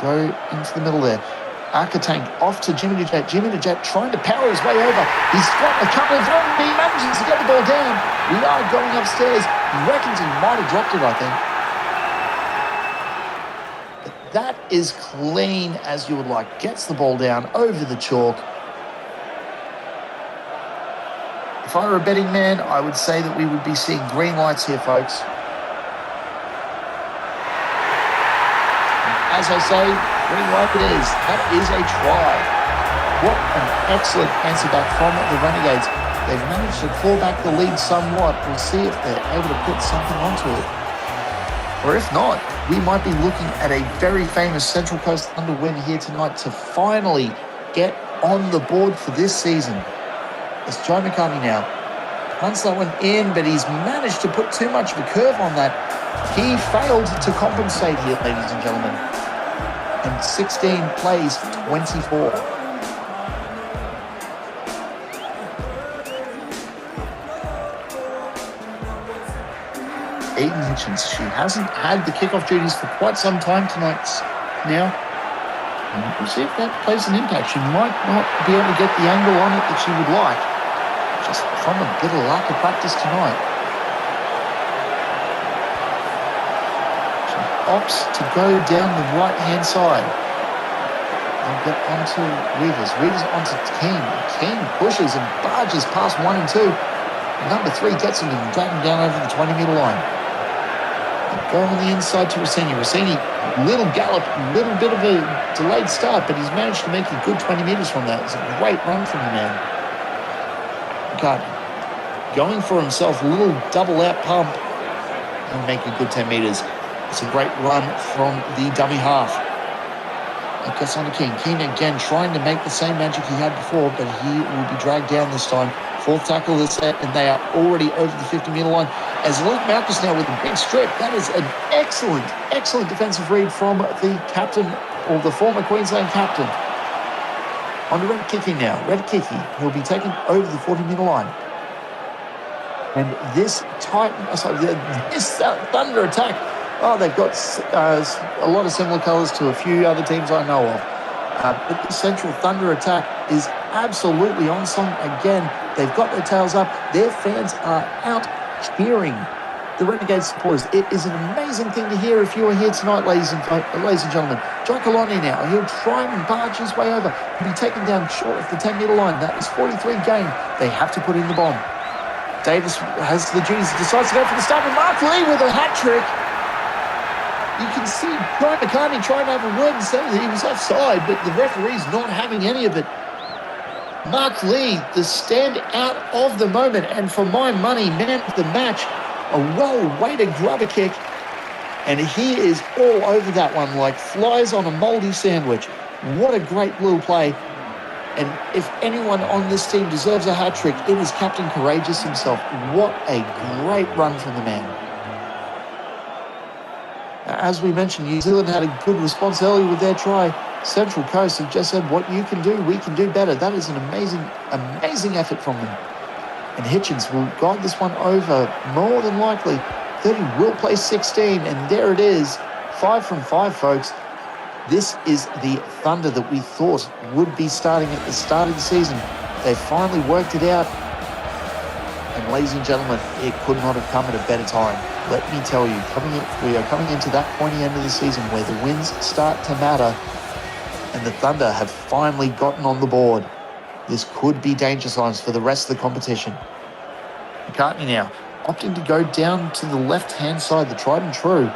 Go into the middle there. Akatang off to Jimmy DeJet. Jimmy DeJet trying to power his way over. He's got a couple of them. He manages to get the ball down. We are going upstairs. He reckons he might have dropped it, I think. But that is clean as you would like. Gets the ball down over the chalk. If I were a betting man, I would say that we would be seeing green lights here, folks. As I say, green light it is. That is a try. What an excellent answer back from the Renegades. They've managed to claw back the lead somewhat. We'll see if they're able to put something onto it. Or if not, we might be looking at a very famous Central Coast Thunder win here tonight to finally get on the board for this season. It's Joe McCartney now. Punts that one in, but he's managed to put too much of a curve on that. He failed to compensate here, ladies and gentlemen. And 16 plays 24. Aiden Hitchens, she hasn't had the kickoff duties for quite some time tonight now. And we'll see if that plays an impact. She might not be able to get the angle on it that she would like, just from a bit of lack of practice tonight. Opts to go down the right-hand side. They'll get onto Rivers. Rivers onto King. King pushes and barges past 1 and 2. Number 3 gets him and drags him down over the 20-metre line. They go on the inside to Rossini. Rossini, little gallop, little bit of a delayed start, but he's managed to make a good 20 metres from that. It's a great run from the man. Going for himself, a little double-out pump and make a good 10 metres. It's a great run from the dummy half. It gets on to King. King again trying to make the same magic he had before, but he will be dragged down this time. Fourth tackle of the set, and they are already over the 50-metre line. As Luke Malchus now with a big strip. That is an excellent, excellent defensive read from the captain, or the former Queensland captain. On to Red Kiki now. Red Kiki, he'll be taken over the 40-metre line. And this Thunder attack, they've got a lot of similar colours to a few other teams I know of. But the Central Thunder attack is absolutely on song again. They've got their tails up. Their fans are out cheering the Renegades supporters. It is an amazing thing to hear if you are here tonight, ladies and gentlemen. John Coloni now, he'll try and barge his way over. He'll be taken down short of the 10-metre line. That is 43 gain. They have to put in the bomb. Davis has the duties, decides to go for the start, and Mark Lee with a hat-trick. You can see Brian McCartney trying to have a word and say that he was offside, but the referee's not having any of it. Mark Lee, the stand-out of the moment, and for my money, man of the match, a well-weighted grubber kick, and he is all over that one like flies on a mouldy sandwich. What a great little play. And if anyone on this team deserves a hat-trick, it is Captain Courageous himself. What a great run from the man. as we mentioned, New Zealand had a good response early with their try. Central Coast have just said, what you can do, we can do better. That is an amazing effort from them. And Hitchens will guide this one over more than likely. 30 will play 16, and there it is. 5 from 5, folks. This is the Thunder that we thought would be starting at the start of the season. They finally worked it out. And ladies and gentlemen, it could not have come at a better time. Let me tell you, we are coming into that pointy end of the season where the wins start to matter, and the Thunder have finally gotten on the board. This could be danger signs for the rest of the competition. McCartney now opting to go down to the left-hand side, the tried and true.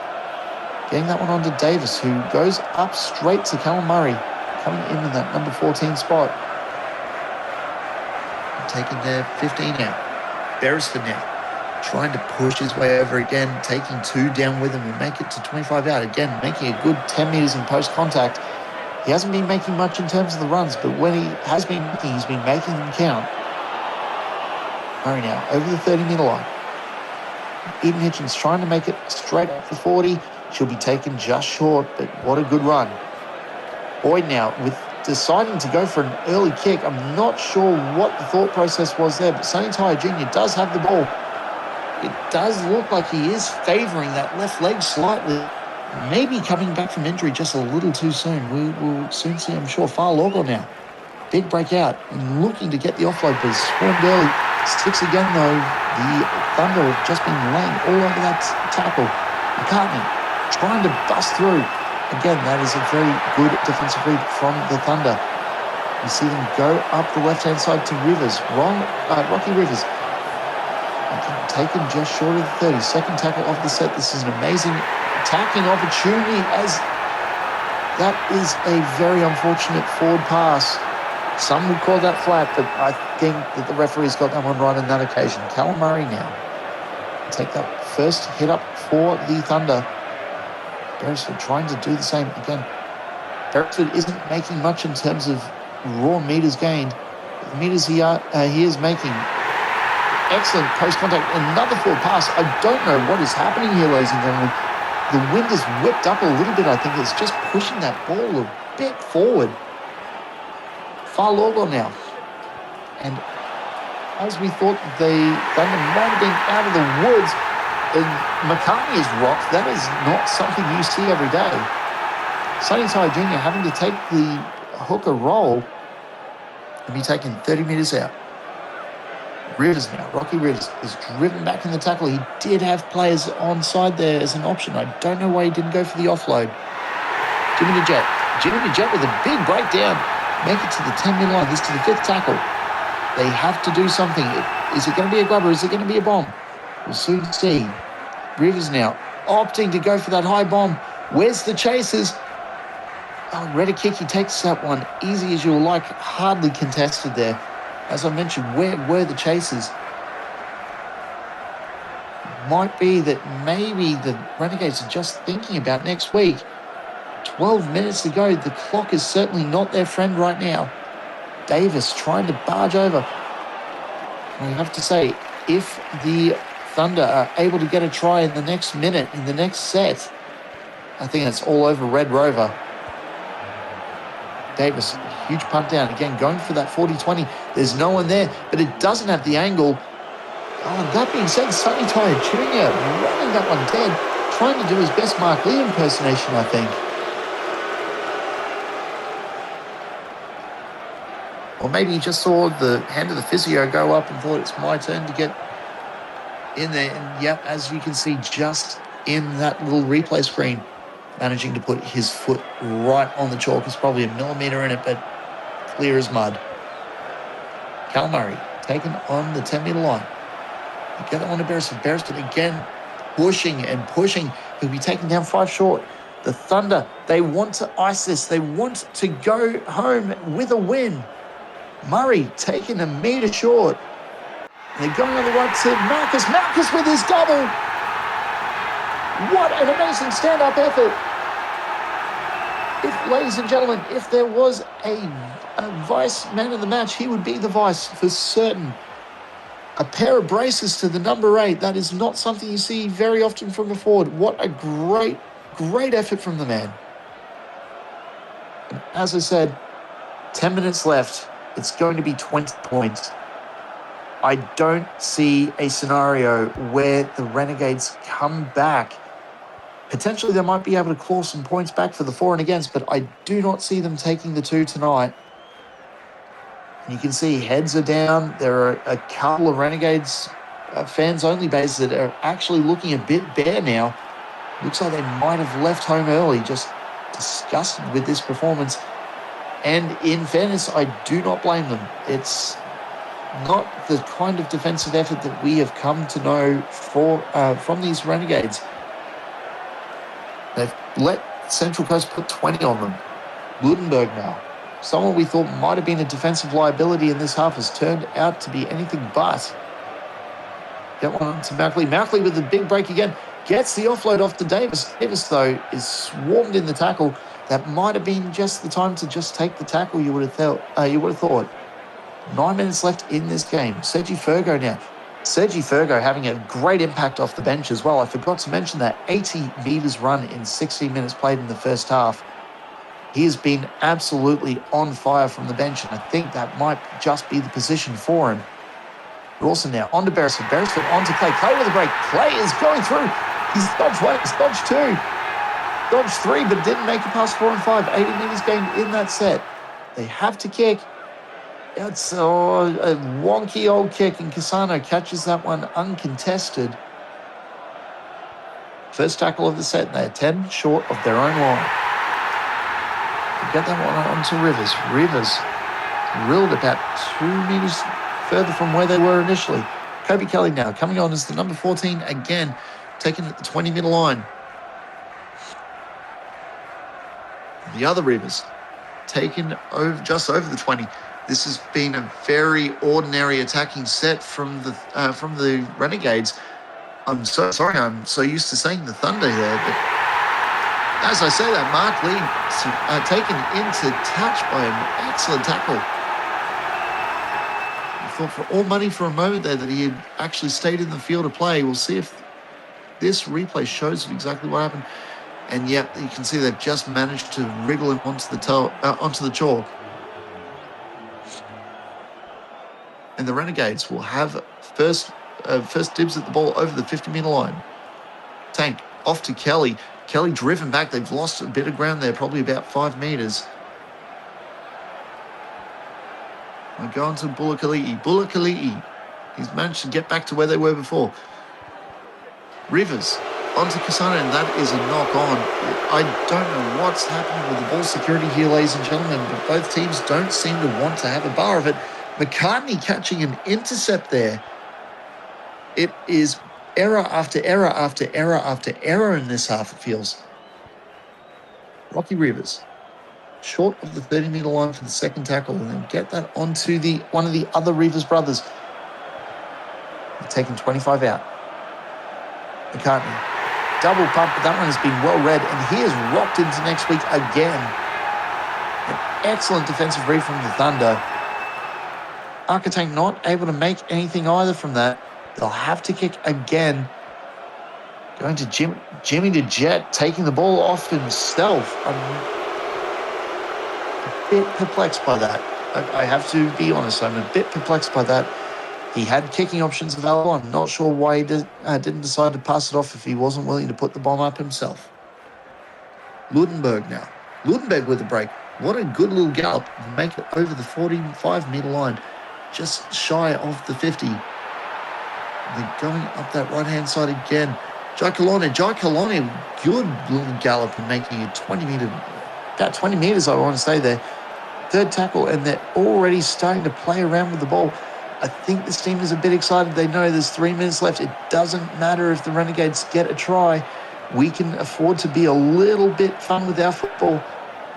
Getting that one onto Davis, who goes up straight to Callum Murray, coming in that number 14 spot. Taking their 15 now. Beresford now trying to push his way over again, taking 2 down with him and make it to 25 out. Again, making a good 10 metres in post contact. He hasn't been making much in terms of the runs, but when he has been making, he's been making them count. Murray now over the 30-metre line. Eden Hitchens trying to make it straight up for 40. She'll be taken just short, but what a good run. Boyd now with deciding to go for an early kick. I'm not sure what the thought process was there, but Sonny Tyre Jr. does have the ball. It does look like he is favouring that left leg slightly. Maybe coming back from injury just a little too soon. We will soon see, I'm sure. Far Logor now. Big breakout and looking to get the offload, but swarmed early. Sticks again, though. The Thunder have just been laying all over that tackle. McCartney trying to bust through. Again, that is a very good defensive read from the Thunder. You see them go up the left-hand side to Rivers. Rocky Rivers. Taken just short of the 30. Second tackle of the set. This is an amazing attacking opportunity, as that is a very unfortunate forward pass. Some would call that flat, but I think that the referee's got that one right on that occasion. Callum Murray now take that first hit up for the Thunder. Beresford trying to do the same again. Beresford isn't making much in terms of raw meters gained. The meters he is making. Excellent post contact. Another forward pass. I don't know what is happening here, ladies and gentlemen. The wind is whipped up a little bit. I think it's just pushing that ball a bit forward. Far Logor now. And as we thought the Thunder might have been out of the woods, and McCartney is rocked. That is not something you see every day. Sonny Tyre Jr. having to take the hooker roll and be taken 30 metres out. Rivers now, Rocky Rivers is driven back in the tackle. He did have players onside there as an option. I don't know why he didn't go for the offload. Jimmy the Jet with a big breakdown. Make it to the 10-metre line. This to the 5th tackle. They have to do something. Is it going to be a grubber? Is it going to be a bomb? We'll soon see. Rivers now opting to go for that high bomb. Where's the chasers? Oh, Redekicki takes that one easy as you'll like. Hardly contested there. As I mentioned, where were the chasers? Might be that maybe the Renegades are just thinking about next week. 12 minutes to go. The clock is certainly not their friend right now. Davis trying to barge over. I have to say, if the Thunder are able to get a try in the next minute, in the next set, I think that's all over Red Rover. Davis, huge punt down. Again, going for that 40-20. There's no one there, but it doesn't have the angle. Oh, that being said, Sonny Tyre Jr. running that one dead, trying to do his best Mark Lee impersonation, I think. Or maybe he just saw the hand of the physio go up and thought it's my turn to get in there. And yep, as you can see, just in that little replay screen, managing to put his foot right on the chalk. It's probably a millimetre in it, but clear as mud. Cal Murray taken on the 10-metre line. Get that one to Beresford. Beresford again pushing and pushing. He'll be taken down 5 short. The Thunder, they want to ice this. They want to go home with a win. Murray taking a metre short. And they're going on the right to Marcus. Marcus with his double. What an amazing stand-up effort. Ladies and gentlemen, if there was a vice man of the match, he would be the vice for certain. A pair of braces to the number 8. That is not something you see very often from a forward. What a great great effort from the man. And as I said, 10 minutes left. It's going to be 20 points. I don't see a scenario where the Renegades come back. Potentially, they might be able to claw some points back for the for and against, but I do not see them taking the 2 tonight. And you can see heads are down. There are a couple of Renegades fans-only bases that are actually looking a bit bare now. Looks like they might have left home early, just disgusted with this performance. And in fairness, I do not blame them. It's not the kind of defensive effort that we have come to know from these Renegades. They've let Central Coast put 20 on them. Ludenberg now, someone we thought might have been a defensive liability in this half, has turned out to be anything but. Get one on to Mauchley. Mauchley with the big break again. Gets the offload off to Davis. Davis, though, is swarmed in the tackle. That might have been just the time to just take the tackle, you would have thought. 9 minutes left in this game. Sergi Fergo now. Sergi Fergo having a great impact off the bench as well. I forgot to mention that 80 metres run in 16 minutes played in the first half. He has been absolutely on fire from the bench, and I think that might just be the position for him. Rawson now on to Beresford. Beresford on to Clay. Clay with a break. Clay is going through. He's dodged one. He's dodged 2. Dodged 3, but didn't make it past 4 and 5. 80 metres gained in that set. They have to kick. It's a wonky old kick, and Cassano catches that one uncontested. First tackle of the set. They're 10 short of their own line. Get that one onto Rivers. Rivers rilled about 2 metres further from where they were initially. Kobe Kelly now coming on as the number 14 again, taken at the 20-metre line. The other Rivers taken over just over the 20. This has been a very ordinary attacking set from the Renegades. I'm so sorry, I'm so used to saying the Thunder there, but as I say that, Mark Lee taken into touch by an excellent tackle. I thought for all money for a moment there that he had actually stayed in the field of play. We'll see if this replay shows exactly what happened. And yeah, you can see they've just managed to wriggle him onto the chalk. And the Renegades will have first dibs at the ball over the 50-metre line. Tank off to Kelly. Kelly driven back. They've lost a bit of ground there, probably about 5 metres. I go on to Bulakali'i. Bulakali'i. He's managed to get back to where they were before. Rivers onto Cassano, and that is a knock on. I don't know what's happening with the ball security here, ladies and gentlemen, but both teams don't seem to want to have a bar of it. McCartney catching an intercept there. It is error after error after error after error in this half, it feels. Rocky Rivers, short of the 30-metre line for the second tackle, and then get that onto one of the other Rivers brothers. They've taken 25 out. McCartney, double pump, but that one has been well read, and he is rocked into next week again. An excellent defensive read from the Thunder. Arkatank not able to make anything either from that. They'll have to kick again. Going to Jimmy to Jet, taking the ball off himself. I'm a bit perplexed by that. I have to be honest, I'm a bit perplexed by that. He had kicking options available. I'm not sure why he didn't decide to pass it off if he wasn't willing to put the bomb up himself. Ludenberg now. Ludenberg with the break. What a good little gallop. Make it over the 45-metre line. Just shy of the 50. They're going up that right-hand side again. Jai Kaloni, good little gallop and making it 20 metres, I want to say there. Third tackle, and they're already starting to play around with the ball. I think this team is a bit excited. They know there's 3 minutes left. It doesn't matter if the Renegades get a try. We can afford to be a little bit fun with our football.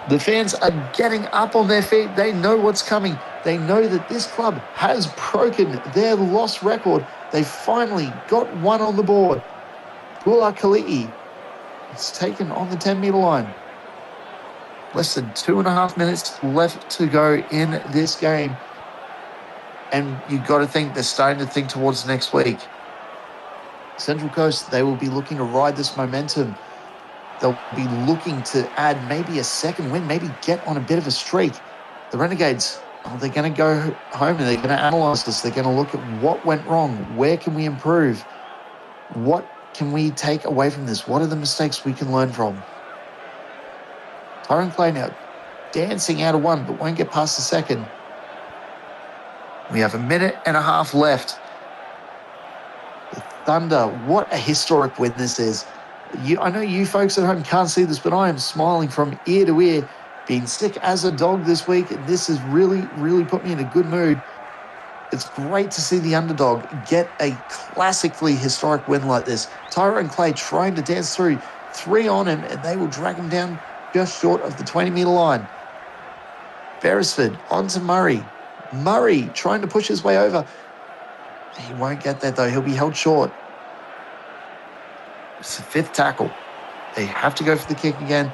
The fans are getting up on their feet. They know what's coming. They know that this club has broken their loss record. They finally got one on the board. Bula Kali'i is taken on the 10-metre line. Less than 2.5 minutes left to go in this game. And you've got to think they're starting to think towards next week. Central Coast, they will be looking to ride this momentum. They'll be looking to add maybe a second win, maybe get on a bit of a streak. The Renegades, they're going to go home and they're going to analyze this. They're going to look at what went wrong. Where can we improve? What can we take away from this? What are the mistakes we can learn from? Tyrone Clay now dancing out of one, but won't get past the second. We have a minute and a half left. The Thunder, what a historic win this is. I know you folks at home can't see this, but I am smiling from ear to ear. Being sick as a dog this week, this has really, really put me in a good mood. It's great to see the underdog get a classically historic win like this. Tyrone Clay trying to dance through, 3 on him, and they will drag him down just short of the 20-metre line. Beresford onto Murray. Murray trying to push his way over. He won't get there, though. He'll be held short. It's the 5th tackle. They have to go for the kick again.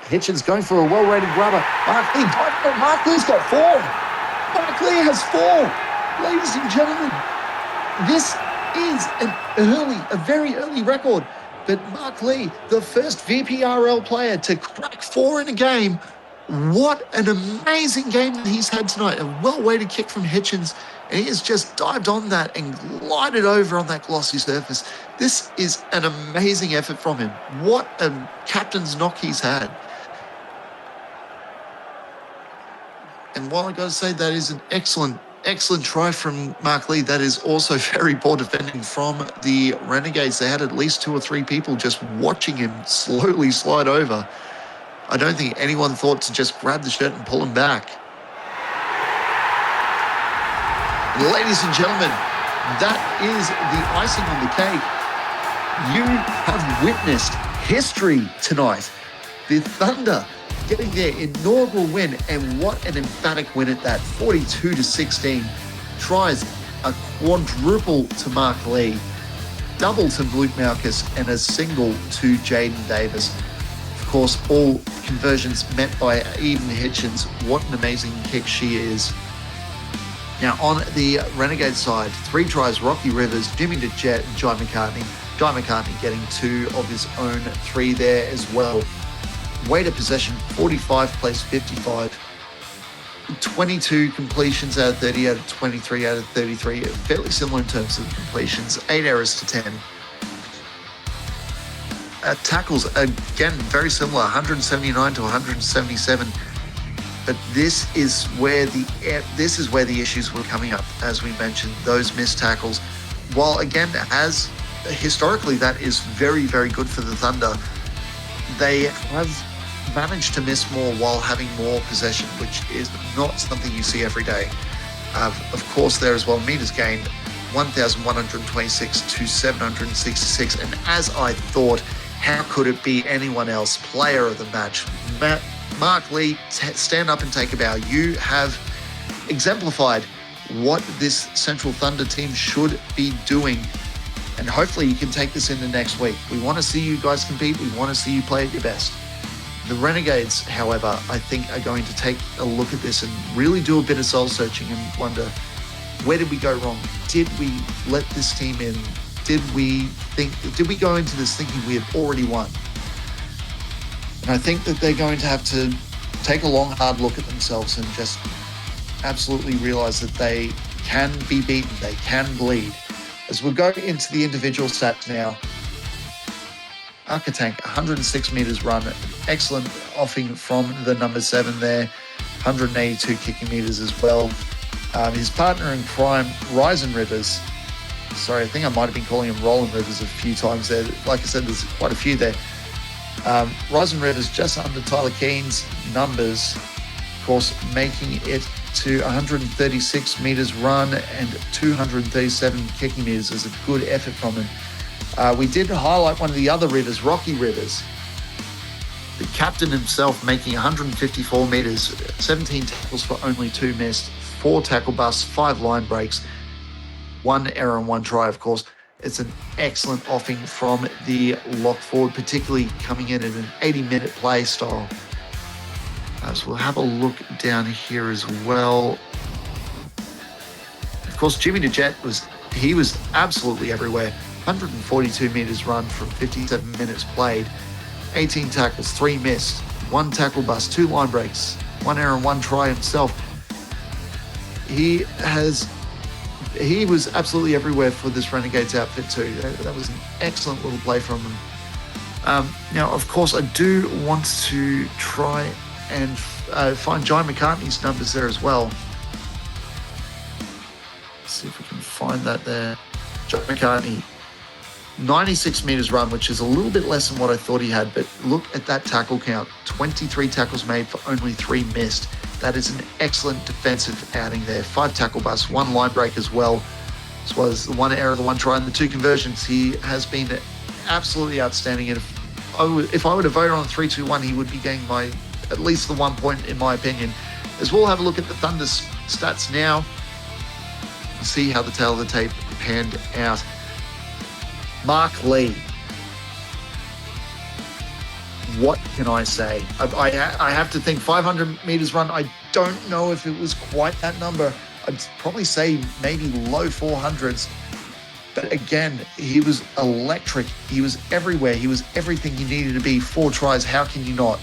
Hitchens going for a well-rated grabber. Mark Lee's got 4. Mark Lee has 4. Ladies and gentlemen, this is a very early record. But Mark Lee, the first VPRL player to crack 4 in a game. What an amazing game that he's had tonight. A well-weighted kick from Hitchens, and he has just dived on that and glided over on that glossy surface. This is an amazing effort from him. What a captain's knock he's had. And while I got to say that is an excellent try from Mark Lee, that is also very poor defending from the Renegades. They had at least 2 or 3 people just watching him slowly slide over. I don't think anyone thought to just grab the shirt and pull him back. Ladies and gentlemen, that is the icing on the cake. You have witnessed history tonight. The Thunder getting their inaugural win, and what an emphatic win at that. 42-16. Tries a quadruple to Mark Lee, double to Luke Malchus, and a single to Jaden Davis. Of course, all conversions met by Eden Hitchens. What an amazing kick she is. Now, on the Renegade side, 3 tries, Rocky Rivers, Jimmy DeJet, and Jai McCartney. Jai McCartney getting 2 of his own 3 there as well. Weight of possession, 45 plays 55. 22 completions out of 30, out of 23, out of 33. Fairly similar in terms of completions. 8 errors to 10. Tackles, again, very similar, 179 to 177. But this is where the issues were coming up, as we mentioned, those missed tackles. While, again, as historically that is very, very good for the Thunder, they have managed to miss more while having more possession, which is not something you see every day. Of course, there as well, meters gained, 1,126 to 766. And as I thought, how could it be anyone else? Player of the match, Mark Lee, stand up and take a bow. You have exemplified what this Central Thunder team should be doing. And hopefully you can take this into next week. We want to see you guys compete. We want to see you play at your best. The Renegades, however, I think are going to take a look at this and really do a bit of soul searching and wonder, where did we go wrong? Did we let this team in? Did we go into this thinking we had already won? And I think that they're going to have to take a long, hard look at themselves and just absolutely realize that they can be beaten. They can bleed. As we'll go into the individual stats now, Arkatank, 106 metres run, excellent offing from the number 7 there, 182 kicking metres as well. His partner in crime, Ryzen Rivers, sorry, I think I might have been calling him Roland Rivers a few times there. Like I said, there's quite a few there. Ryzen Rivers just under Tyler Keene's numbers, of course, making it to 136 metres run and 237 kicking metres is a good effort from him. We did highlight one of the other Rivers, Rocky Rivers. The captain himself making 154 metres, 17 tackles for only 2 missed, 4 tackle busts, 5 line breaks, 1 error and 1 try, of course. It's an excellent offing from the lock forward, particularly coming in at an 80-minute play style. So we'll have a look down here as well. Of course, Jimmy DeJet was absolutely everywhere. 142 metres run from 57 minutes played. 18 tackles, 3 missed, 1 tackle bust, 2 line breaks, 1 error and 1 try himself. He was absolutely everywhere for this Renegades outfit too. That was an excellent little play from him. Now, of course, I do want to try and find Jai McCartney's numbers there as well. Let's see if we can find that there. Jai McCartney, 96 metres run, which is a little bit less than what I thought he had, but look at that tackle count. 23 tackles made for only 3 missed. That is an excellent defensive outing there. 5 tackle busts, 1 line break as well, as well as the 1 error, the 1 try, and the 2 conversions. He has been absolutely outstanding. And if I were to vote on 3-2-1, he would be getting at least the 1 point in my opinion. As we'll have a look at the Thunder's stats now and see how the tail of the tape panned out. Mark Lee. What can I say? I have to think 500 metres run. I don't know if it was quite that number. I'd probably say maybe low 400s. But again, he was electric. He was everywhere. He was everything you needed to be. 4 tries. How can you not?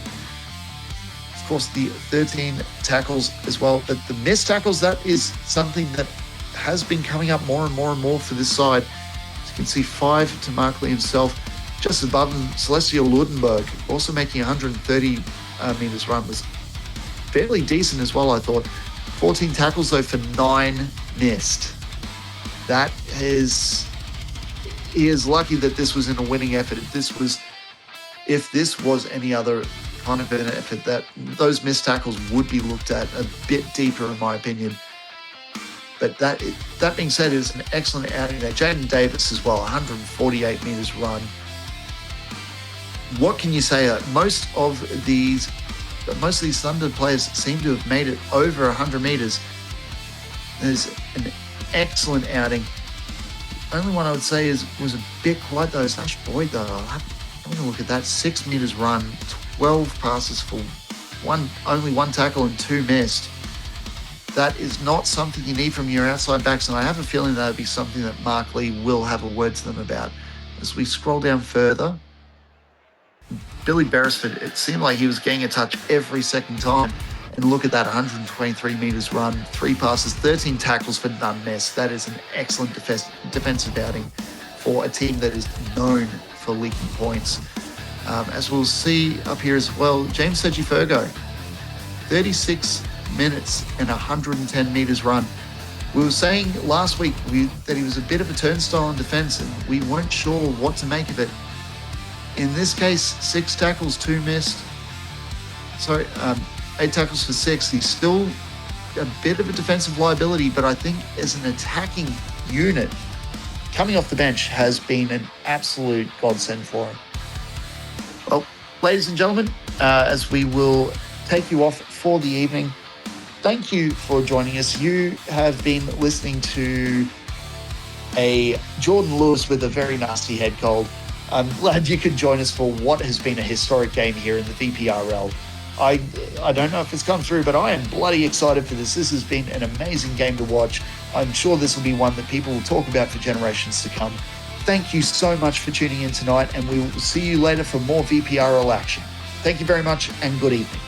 Of course, the 13 tackles as well. But the missed tackles, that is something that has been coming up more and more and more for this side. As you can see, 5 to Mark Lee himself. Just above him, Celestial Ludenberg, also making 130 metres run, was fairly decent as well, I thought. 14 tackles, though, for 9 missed. That is... He is lucky that this was in a winning effort. If this was any other kind of an effort, that those missed tackles would be looked at a bit deeper, in my opinion. But that being said, it was an excellent outing there. Jaden Davis as well, 148 metres run. What can you say? Most of these Thunder players seem to have made it over 100 metres. There's an excellent outing. The only one I would say was a bit quiet though. Sash Boyd though, I'm going to look at that. 6 metres run, 12 passes for only 1 tackle and 2 missed. That is not something you need from your outside backs, and I have a feeling that would be something that Mark Lee will have a word to them about. As we scroll down further, Billy Beresford, it seemed like he was getting a touch every second time. And look at that, 123 metres run, 3 passes, 13 tackles for none missed. That is an excellent defensive outing for a team that is known for leaking points. As we'll see up here as well, James Segifergo, 36 minutes and 110 metres run. We were saying last week that he was a bit of a turnstile in defence and we weren't sure what to make of it. In this case, 6 tackles, 2 missed. 8 tackles for 6. He's still a bit of a defensive liability, but I think as an attacking unit, coming off the bench has been an absolute godsend for him. Well, ladies and gentlemen, as we will take you off for the evening, thank you for joining us. You have been listening to a Jordan Lewis with a very nasty head cold. I'm glad you could join us for what has been a historic game here in the VPRL. I don't know if it's come through, but I am bloody excited for this. This has been an amazing game to watch. I'm sure this will be one that people will talk about for generations to come. Thank you so much for tuning in tonight, and we will see you later for more VPRL action. Thank you very much, and good evening.